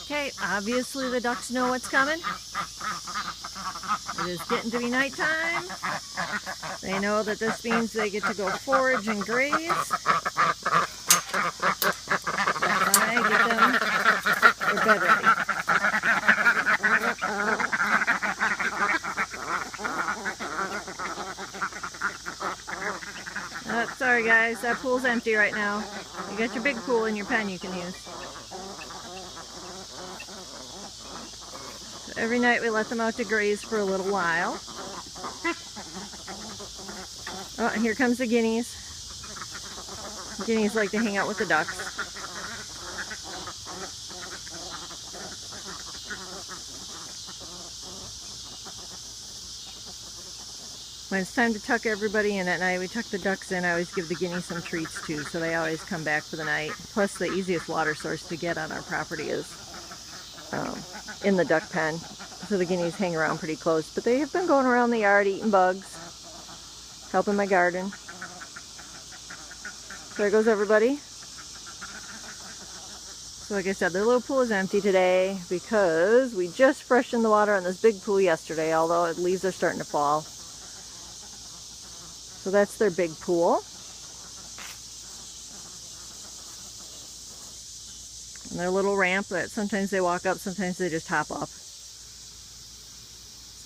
Okay, obviously the ducks know what's coming. It is getting to be nighttime. They know that this means they get to go forage and graze. I get them their bed ready. Sorry guys, that pool's empty right now. You got your big pool in your pen you can use. So every night we let them out to graze for a little while. Oh, and here comes the guineas. Guineas like to hang out with the ducks. When it's time to tuck everybody in at night, we tuck the ducks in. I always give the guineas some treats too, so they always come back for the night. Plus, the easiest water source to get on our property is in the duck pen. So the guineas hang around pretty close, but they have been going around the yard eating bugs, helping my garden. So there goes everybody. So like I said, the little pool is empty today because we just freshened the water on this big pool yesterday, although the leaves are starting to fall. So that's their big pool. And their little ramp that sometimes they walk up, sometimes they just hop up.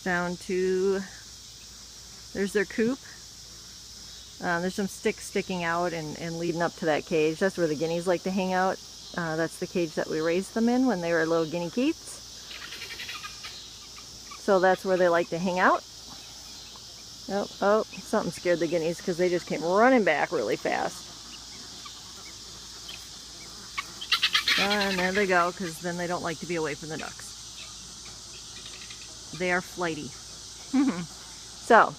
Down to, there's their coop. There's some sticks sticking out and leading up to that cage. That's where the guineas like to hang out. That's the cage that we raised them in when they were little guinea keats. So that's where they like to hang out. Oh, something scared the guineas because they just came running back really fast. And there they go, because then they don't like to be away from the ducks. They are flighty. So,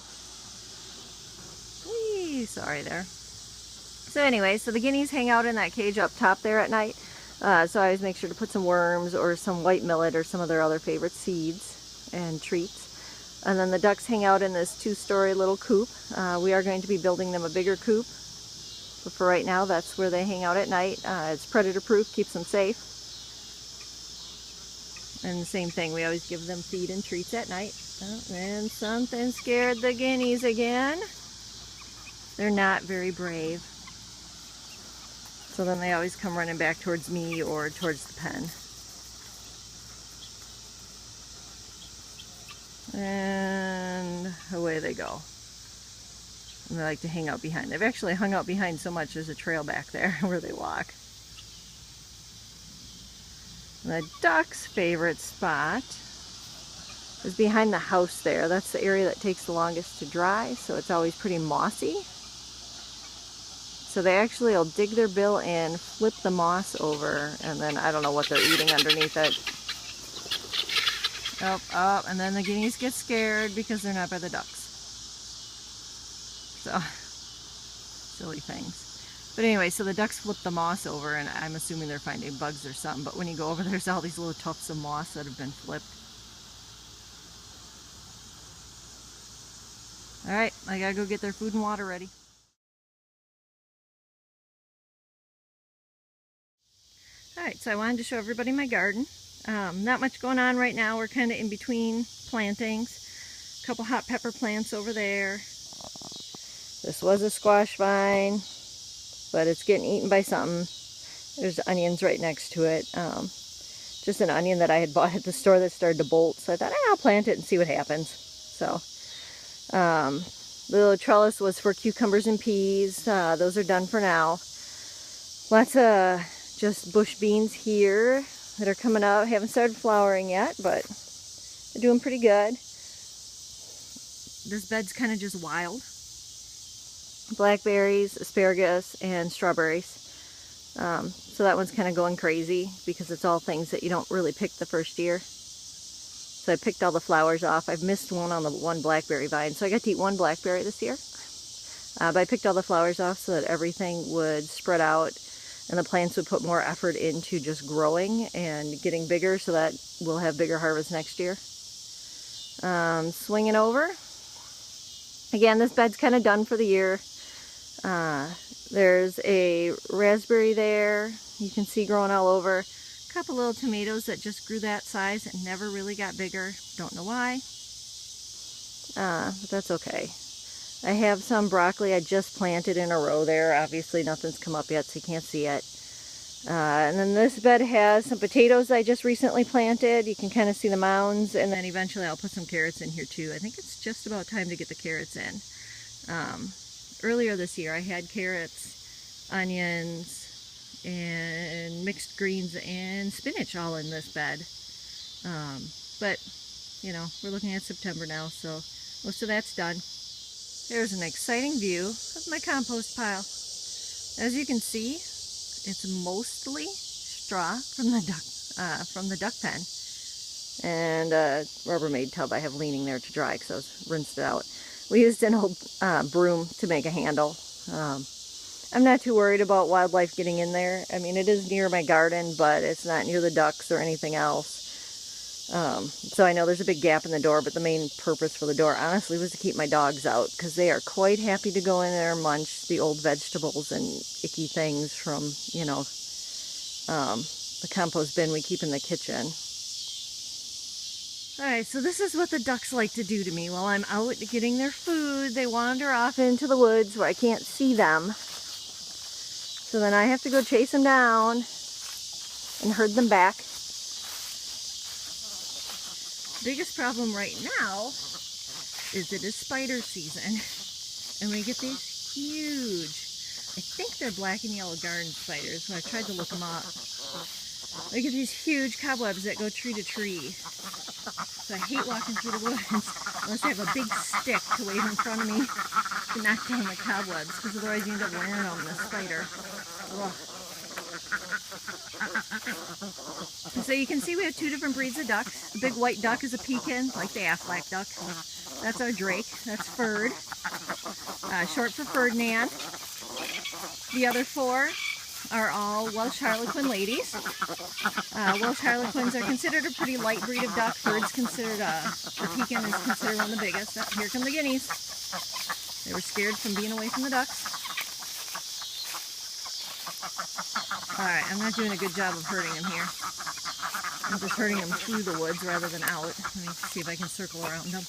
sorry there. So anyway, so the guineas hang out in that cage up top there at night. So I always make sure to put some worms or some white millet or some of their other favorite seeds and treats. And then the ducks hang out in this two-story little coop. We are going to be building them a bigger coop. But for right now, that's where they hang out at night. It's predator-proof, keeps them safe. And the same thing, we always give them feed and treats at night. Oh, and something scared the guineas again. They're not very brave. So then they always come running back towards me or towards the pen. And away they go. And they like to hang out behind. They've actually hung out behind so much there's a trail back there where they walk. The duck's favorite spot is behind the house there. That's the area that takes the longest to dry, so it's always pretty mossy. So they actually will dig their bill in, flip the moss over, and then I don't know what they're eating underneath it. Oh, and then the guineas get scared because they're not by the ducks. So, silly things. But anyway, so the ducks flip the moss over, and I'm assuming they're finding bugs or something, but when you go over, there's all these little tufts of moss that have been flipped. Alright, I gotta go get their food and water ready. Alright, so I wanted to show everybody my garden. Not much going on right now. We're kind of in between plantings. A couple hot pepper plants over there. This was a squash vine, but it's getting eaten by something. There's onions right next to it. Just an onion that I had bought at the store that started to bolt. So I thought, I'll plant it and see what happens. So, the little trellis was for cucumbers and peas. Those are done for now. Lots of just bush beans here that are coming up. Haven't started flowering yet, but they're doing pretty good. This bed's kind of just wild. Blackberries, asparagus, and strawberries. So that one's kind of going crazy because it's all things that you don't really pick the first year. So I picked all the flowers off. I've missed one on the one blackberry vine, so I got to eat one blackberry this year. But I picked all the flowers off so that everything would spread out and the plants would put more effort into just growing and getting bigger so that we'll have bigger harvests next year. Swinging over. Again, this bed's kind of done for the year. There's a raspberry there. You can see growing all over. A A couple little tomatoes that just grew that size and never really got bigger. Don't know why. But that's okay. I have some broccoli I just planted in a row there. Obviously nothing's come up yet, so you can't see it. And then this bed has some potatoes I just recently planted. You can kind of see the mounds, and then eventually I'll put some carrots in here too. I think it's just about time to get the carrots in. Earlier this year I had carrots, onions, and mixed greens and spinach all in this bed. But, you know, we're looking at September now, so most of that's done. There's an exciting view of my compost pile. As you can see, it's mostly straw from the duck pen, and a Rubbermaid tub I have leaning there to dry because I was rinsed it out. We used an old broom to make a handle. I'm not too worried about wildlife getting in there. I mean, it is near my garden, but it's not near the ducks or anything else. So I know there's a big gap in the door, but the main purpose for the door, honestly, was to keep my dogs out, because they are quite happy to go in there and munch the old vegetables and icky things from, you know, the compost bin we keep in the kitchen. Alright, so this is what the ducks like to do to me while I'm out getting their food. They wander off into the woods where I can't see them. So then I have to go chase them down and herd them back. Biggest problem right now is it is spider season, and we get these huge, I think they're black and yellow garden spiders, so I tried to look them up. We get these huge cobwebs that go tree to tree, so I hate walking through the woods unless I have a big stick to wave in front of me to knock down the cobwebs, because otherwise you end up wearing on the spider. Ugh. So you can see we have two different breeds of ducks. The big white duck is a pekin, like the Aflac duck. That's our drake. That's furred. Short for Ferdinand. The other four are all Welsh Harlequin ladies. Welsh Harlequins are considered a pretty light breed of duck. Furd's considered, the pekin is considered one of the biggest. Oh, here come the guineas. They were scared from being away from the ducks. Alright, I'm not doing a good job of herding them here. I'm just herding them through the woods rather than out. Let me see if I can circle around them.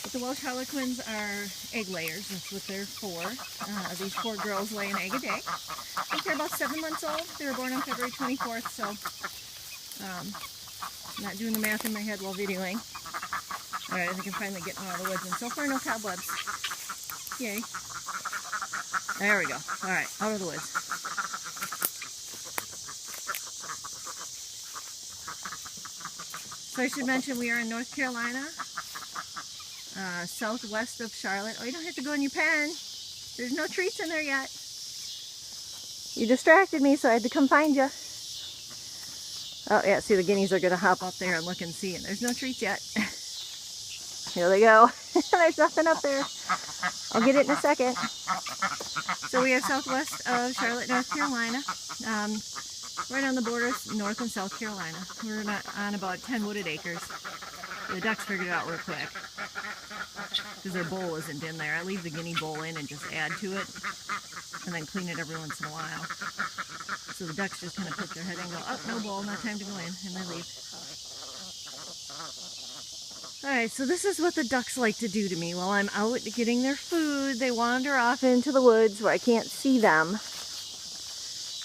But the Welsh Harlequins are egg layers. That's what they're for. These four girls lay an egg a day. I think they're about 7 months old. They were born on February 24th, so I'm not doing the math in my head while videoing. Alright, I think I'm finally getting them out of the woods, and so far no cobwebs. Yay. There we go. Alright, out of the woods. So I should mention we are in North Carolina, southwest of Charlotte. Oh, you don't have to go in your pen. There's no treats in there yet. You distracted me, so I had to come find you. Oh yeah, see, the guineas are going to hop up there and look and see, and there's no treats yet. Here they go. There's nothing up there. I'll get it in a second. So we are southwest of Charlotte, North Carolina. Right on the border, North and South Carolina. We're on about 10 wooded acres. The ducks figured it out real quick, because their bowl isn't in there. I leave the guinea bowl in and just add to it, and then clean it every once in a while. So the ducks just kind of put their head in and go, oh, no bowl, not time to go in, and they leave. Alright, so this is what the ducks like to do to me while I'm out getting their food. They wander off into the woods where I can't see them.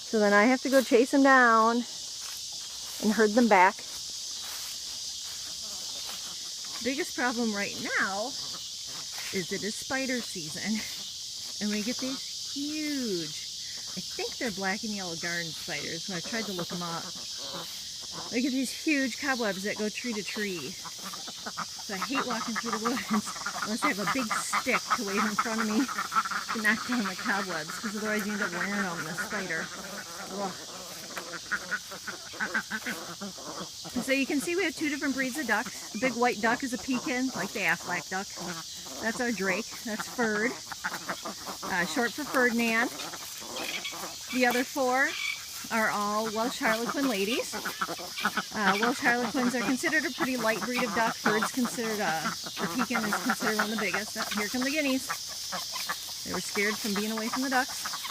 So then I have to go chase them down and herd them back. Biggest problem right now is it is spider season, and we get these huge, I think they're black and yellow garden spiders, so I tried to look them up. We get these huge cobwebs that go tree to tree. So I hate walking through the woods unless I have a big stick to wave in front of me to knock down the cobwebs, because otherwise you end up wearing on the spider. Ugh. So you can see we have two different breeds of ducks. The big white duck is a pekin, like the Aflac duck. That's our drake. That's furred. Short for Ferdinand. The other four are all Welsh Harlequin ladies. Welsh Harlequins are considered a pretty light breed of duck. Furd's considered, the pekin is considered one of the biggest. Oh, here come the guineas. They were scared from being away from the ducks.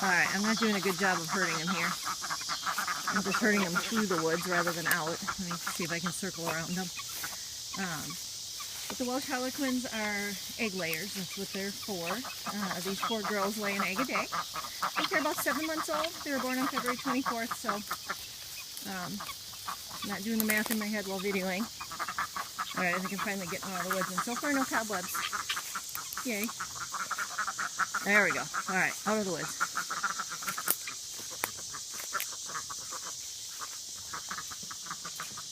Alright, I'm not doing a good job of herding them here. I'm just herding them through the woods rather than out. Let me see if I can circle around them. But the Welsh Harlequins are egg layers. That's what they're for. These 4 girls lay an egg a day. I think they're about 7 months old. They were born on February 24th, so I'm not doing the math in my head while videoing. Alright, I think I'm finally getting them out of the woods, and so far no cobwebs. Yay. There we go. Alright, out of the woods.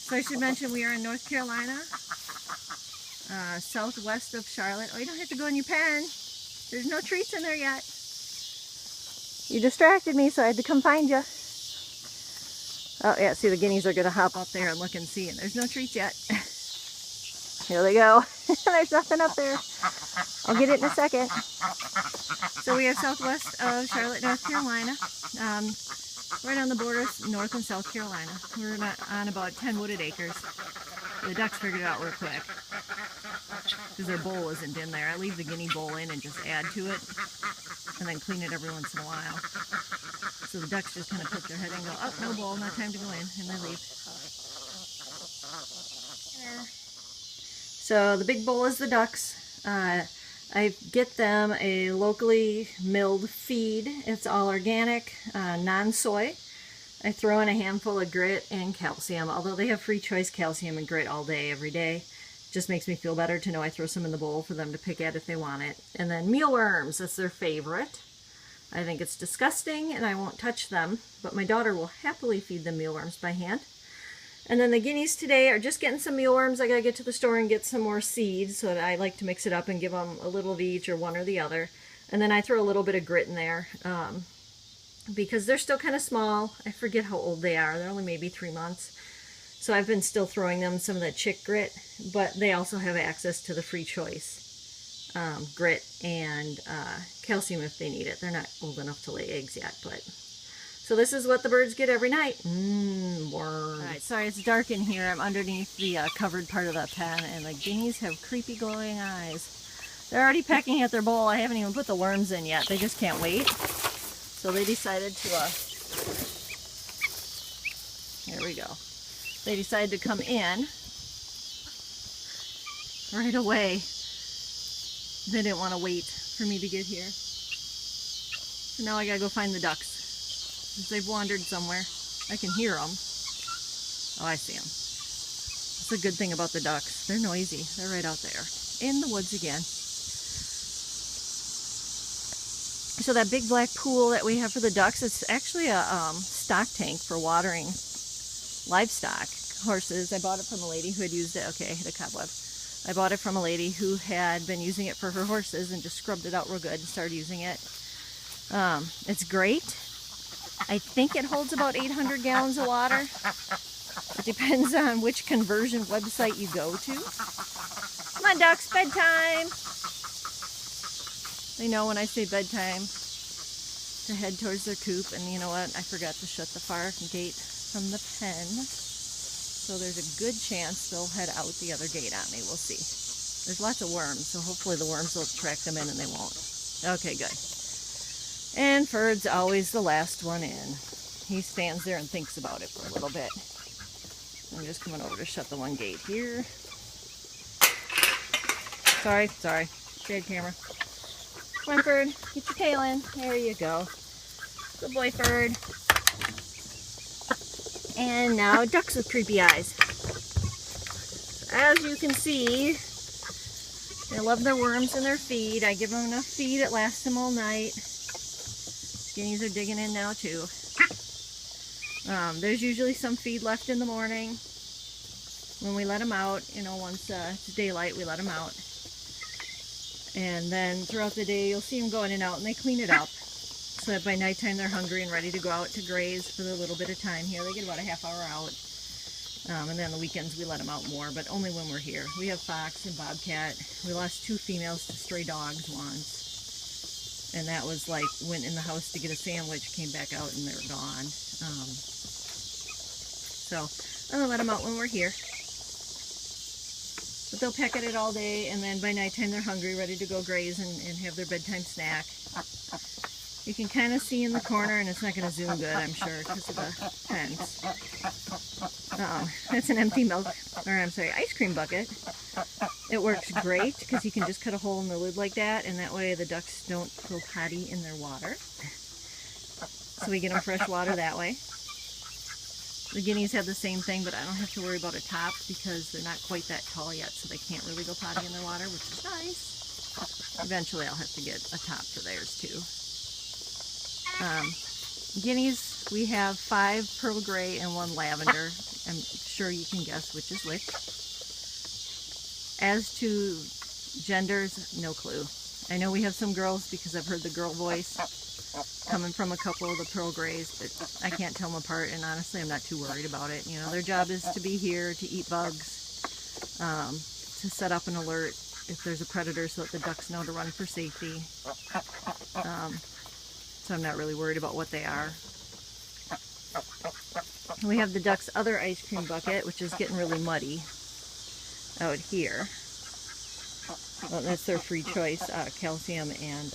So I should mention we are in North Carolina, southwest of Charlotte. Oh, you don't have to go in your pen. There's no treats in there yet. You distracted me, so I had to come find you. Oh yeah, see, the guineas are going to hop up there and look and see, and there's no treats yet. Here they go. There's nothing up there. I'll get it in a second. So we are southwest of Charlotte, North Carolina. Right on the border of North and South Carolina. We're on about 10 wooded acres. The ducks figured it out real quick, because their bowl isn't in there. I leave the guinea bowl in and just add to it, and then clean it every once in a while. So the ducks just kind of poke their head and go, oh, no bowl, not time to go in, and they leave. So the big bowl is the ducks. I get them a locally milled feed. It's all organic, non-soy. I throw in a handful of grit and calcium, although they have free choice calcium and grit all day, every day. It just makes me feel better to know I throw some in the bowl for them to pick at if they want it. And then mealworms, that's their favorite. I think it's disgusting and I won't touch them, but my daughter will happily feed them mealworms by hand. And then the guineas today are just getting some mealworms. I gotta get to the store and get some more seeds, so that I like to mix it up and give them a little of each or one or the other. And then I throw a little bit of grit in there because they're still kind of small. I forget how old they are. They're only maybe 3 months. So I've been still throwing them some of the chick grit, but they also have access to the free choice grit and calcium if they need it. They're not old enough to lay eggs yet, but... So this is what the birds get every night. Worms. Alright, sorry it's dark in here. I'm underneath the covered part of the pen, and the guineas have creepy glowing eyes. They're already pecking at their bowl. I haven't even put the worms in yet. They just can't wait. So they decided to, here we go. They decided to come in right away. They didn't want to wait for me to get here. So now I gotta go find the ducks. They've wandered somewhere. I can hear them. Oh, I see them. That's a good thing about the ducks. They're noisy. They're right out there in the woods again. So that big black pool that we have for the ducks, it's actually a stock tank for watering livestock, horses. I bought it from a lady who had used it. Okay, I hit a cobweb. I bought it from a lady who had been using it for her horses and just scrubbed it out real good and started using it. It's great. I think it holds about 800 gallons of water. It depends on which conversion website you go to. Come on, ducks, bedtime. They know when I say bedtime to head towards their coop. And you know what? I forgot to shut the far gate from the pen. So there's a good chance they'll head out the other gate on me. We'll see. There's lots of worms, so hopefully the worms will track them in and they won't. Okay, good. And Ferd's always the last one in. He stands there and thinks about it for a little bit. I'm just coming over to shut the one gate here. Sorry. Bad camera. Come on, Ferd. Get your tail in. There you go. Good boy, Ferd. And now ducks with creepy eyes. As you can see, they love their worms and their feed. I give them enough feed, it lasts them all night. Guineas are digging in now too. There's usually some feed left in the morning when we let them out. You know, once it's daylight, we let them out. And then throughout the day, you'll see them go in and out, and they clean it up so that by nighttime they're hungry and ready to go out to graze for the little bit of time here. They get about a half hour out. And then on the weekends we let them out more, but only when we're here. We have fox and bobcat. We lost 2 females to stray dogs once. And that was like, went in the house to get a sandwich, came back out and they're gone. So I'm gonna let them out when we're here. But they'll peck at it all day, and then by nighttime they're hungry, ready to go graze and have their bedtime snack. You can kind of see in the corner, and it's not going to zoom good, I'm sure, because of the fence. Oh, that's an empty milk, or I'm sorry, ice cream bucket. It works great because you can just cut a hole in the lid like that, and that way the ducks don't go potty in their water. So we get them fresh water that way. The guineas have the same thing, but I don't have to worry about a top because they're not quite that tall yet, so they can't really go potty in their water, which is nice. Eventually I'll have to get a top for theirs too. Guineas, we have 5 pearl gray and 1 lavender. I'm sure you can guess which is which. As to genders, no clue. I know we have some girls because I've heard the girl voice coming from a couple of the pearl grays, but I can't tell them apart, and honestly I'm not too worried about it. You know, their job is to be here, to eat bugs, to set up an alert if there's a predator so that the ducks know to run for safety. So I'm not really worried about what they are. We have the ducks' other ice cream bucket, which is getting really muddy out here. Well, that's their free choice, calcium and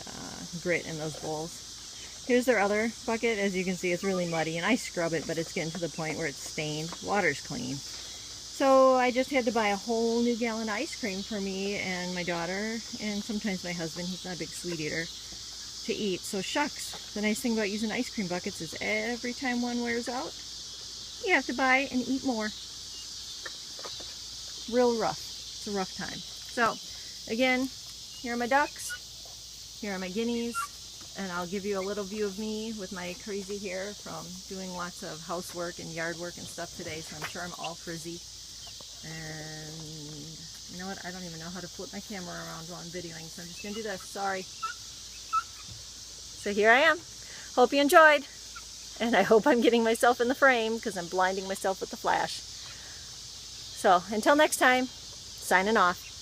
grit in those bowls. Here's their other bucket. As you can see, it's really muddy, and I scrub it, but it's getting to the point where it's stained. Water's clean. So I just had to buy a whole new gallon of ice cream for me and my daughter, and sometimes my husband. He's not a big sweet eater, to eat. So shucks. The nice thing about using ice cream buckets is every time one wears out, you have to buy and eat more. Real rough. It's a rough time. So again, here are my ducks, here are my guineas, and I'll give you a little view of me with my crazy hair from doing lots of housework and yard work and stuff today, so I'm sure I'm all frizzy. And you know what, I don't even know how to flip my camera around while I'm videoing, so I'm just going to do this. Sorry. So here I am. Hope you enjoyed, and I hope I'm getting myself in the frame because I'm blinding myself with the flash. So until next time, signing off.